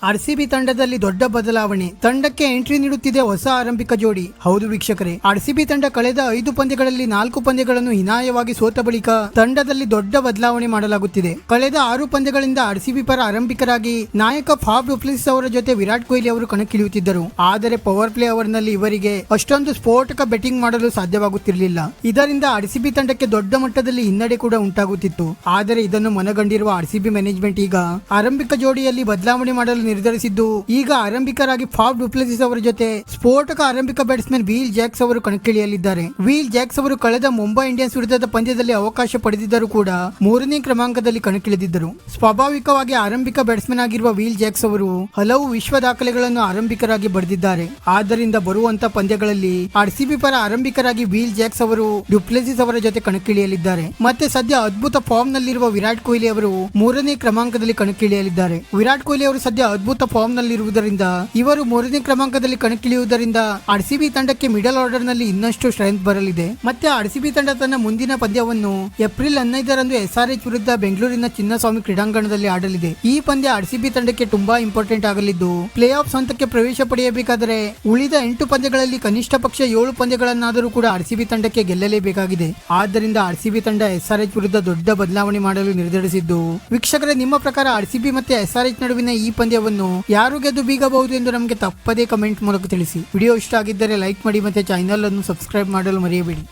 RCB ತಂಡದಲ್ಲಿ ದೊಡ್ಡ ಬದಲಾವಣೆ. ತಂಡಕ್ಕೆ ಎಂಟ್ರಿ ನೀಡುತ್ತಿದೆ ಹೊಸ ಆರಂಭಿಕ ಜೋಡಿ. ಹೌದು ವೀಕ್ಷಕರೇ, ಆರ್ಸಿಬಿ ತಂಡ ಕಳೆದ 5 ಪಂದ್ಯಗಳಲ್ಲಿ 4 ಪಂದ್ಯಗಳನ್ನು ಹೀನಾಯವಾಗಿ ಸೋತ ಬಳಿಕ ತಂಡದಲ್ಲಿ ದೊಡ್ಡ ಬದಲಾವಣೆ ಮಾಡಲಾಗುತ್ತಿದೆ. ಕಳೆದ 6 ಪಂದ್ಯಗಳಿಂದ ಆರ್ಸಿಬಿ ಪರ ಆರಂಭಿಕರಾಗಿ ನಾಯಕ ಫಾಫ್ ಡು ಪ್ಲೆಸಿಸ್ ಅವರ ಜೊತೆ ವಿರಾಟ್ ಕೊಹ್ಲಿ ಅವರು ಕಣಕ್ಕಿಳಿಯುತ್ತಿದ್ದರು. ಆದರೆ ಪವರ್ ಪ್ಲೇ ಅವರ್ನಲ್ಲಿ ಇವರಿಗೆ ಅಷ್ಟೊಂದು ಸ್ಫೋಟಕ ಬ್ಯಾಟಿಂಗ್ ಮಾಡಲು ಸಾಧ್ಯವಾಗುತ್ತಿರಲಿಲ್ಲ. ಇದರಿಂದ ಆರ್ಸಿಬಿ ತಂಡಕ್ಕೆ ದೊಡ್ಡ ಮಟ್ಟದಲ್ಲಿ ಹಿನ್ನಡೆ ಕೂಡ ಉಂಟಾಗುತ್ತಿತ್ತು. ಆದರೆ ಇದನ್ನು ಮನಗಂಡಿರುವ ಆರ್ಸಿಬಿ ಮ್ಯಾನೇಜ್ಮೆಂಟ್ ಈಗ ಆರಂಭಿಕ ಜೋಡಿಯಲ್ಲಿ ಬದಲಾವಣೆ ಮಾಡಲು ನಿರ್ಧರಿಸಿದ್ದು, ಈಗ ಆರಂಭಿಕರಾಗಿ ಫಾಫ್ ಡು ಪ್ಲೆಸಿಸ್ ಅವರ ಜೊತೆ ಸ್ಫೋಟಕ ಆರಂಭಿಕ ಬ್ಯಾಟ್ಸ್ಮನ್ ವೀಲ್ ಜಾಕ್ಸ್ ಅವರು ಕಣಕ್ಕಿಳಿಯಲಿದ್ದಾರೆ. ವೀಲ್ ಜಾಕ್ಸ್ ಅವರು ಕಳೆದ ಮುಂಬೈ ಇಂಡಿಯನ್ಸ್ ವಿರುದ್ಧದ ಪಂದ್ಯದಲ್ಲಿ ಅವಕಾಶ ಪಡೆದಿದ್ದರೂ ಕೂಡ 3ನೇ ಕ್ರಮಾಂಕದಲ್ಲಿ ಕಣಕ್ಕಿಳಿದಿದ್ದರು. ಸ್ವಾಭಾವಿಕವಾಗಿ ಆರಂಭಿಕ ಬ್ಯಾಟ್ಸ್ಮನ್ ಆಗಿರುವ ವೀಲ್ ಜಾಕ್ಸ್ ಅವರು ಹಲವು ವಿಶ್ವ ದಾಖಲೆಗಳನ್ನು ಆರಂಭಿಕರಾಗಿ ಬರೆದಿದ್ದಾರೆ. ಆದ್ದರಿಂದ ಬರುವಂತ ಪಂದ್ಯಗಳಲ್ಲಿ ಆರ್ಸಿಬಿ ಪರ ಆರಂಭಿಕರಾಗಿ ವೀಲ್ ಜಾಕ್ಸ್ ಅವರು ಡು ಪ್ಲೆಸಿಸ್ ಅವರ ಜೊತೆ ಕಣಕ್ಕಿಳಿಯಲಿದ್ದಾರೆ. ಮತ್ತೆ ಸದ್ಯ ಅದ್ಭುತ ಫಾರ್ಮ್ ನಲ್ಲಿರುವ ವಿರಾಟ್ ಕೊಹ್ಲಿ ಅವರು 3ನೇ ಕ್ರಮಾಂಕದಲ್ಲಿ ಕಣಕ್ಕಿಳಿಯಲಿದ್ದಾರೆ. ವಿರಾಟ್ ಕೊಹ್ಲಿ ಅವರು ಸದ್ಯ ಅದ್ಭುತ ಫಾರ್ಮ್ ನಲ್ಲಿರುವುದರಿಂದ ಇವರು 3ನೇ ಕ್ರಮಾಂಕದಲ್ಲಿ ಕಣಕ್ಕಿಳಿಯುವುದರಿಂದ ಆರ್ಸಿಬಿ ತಂಡಕ್ಕೆ ಮಿಡಲ್ ಆರ್ಡರ್ ನಲ್ಲಿ ಇನ್ನಷ್ಟು ಸ್ಟ್ರೆಂತ್ ಬರಲಿದೆ. ಮತ್ತೆ ಆರ್ಸಿಬಿ ತಂಡ ತನ್ನ ಮುಂದಿನ ಪಂದ್ಯವನ್ನು ಏಪ್ರಿಲ್ 15ರಂದು SRH ವಿರುದ್ಧ ಬೆಂಗಳೂರಿನ ಚಿನ್ನಸ್ವಾಮಿ ಕ್ರೀಡಾಂಗಣದಲ್ಲಿ ಆಡಲಿದೆ. ಈ ಪಂದ್ಯ ಆರ್ಸಿಬಿ ತಂಡಕ್ಕೆ ತುಂಬಾ ಇಂಪಾರ್ಟೆಂಟ್ ಆಗಲಿದ್ದು, ಪ್ಲೇ ಆಫ್ ಹಂತಕ್ಕೆ ಪ್ರವೇಶ ಪಡೆಯಬೇಕಾದರೆ ಉಳಿದ 8 ಪಂದ್ಯಗಳಲ್ಲಿ ಕನಿಷ್ಠ ಪಕ್ಷ 7 ಪಂದ್ಯಗಳನ್ನಾದರೂ ಕೂಡ ಆರ್ಸಿಬಿ ತಂಡಕ್ಕೆ ಗೆಲ್ಲಲೇಬೇಕಾಗಿದೆ. ಆದ್ದರಿಂದ ಆರ್ಸಿಬಿ ತಂಡ SRH ವಿರುದ್ಧ ದೊಡ್ಡ ಬದಲಾವಣೆ ಮಾಡಲು ನಿರ್ಧರಿಸಿದ್ದು, ವೀಕ್ಷಕರೇ, ನಿಮ್ಮ ಪ್ರಕಾರ ಆರ್ಸಿಬಿ ಮತ್ತೆ SRH ನಡುವಿನ ಈ ಪಂದ್ಯವನ್ನು ಯಾರು ಗೆದ್ದು ಬೀಗಬಹುದು ಎಂದು ನಮಗೆ ತಪ್ಪದೇ ಕಮೆಂಟ್ ಮೂಲಕ ತಿಳಿಸಿ. ವಿಡಿಯೋ ಇಷ್ಟ ಆಗಿದ್ದರೆ ಲೈಕ್ ಮಾಡಿ ಮತ್ತೆ ಚಾನೆಲ್ ಅನ್ನು ಸಬ್ಸ್ಕ್ರೈಬ್ ಮಾಡಲು ಮರೆಯಬೇಡಿ.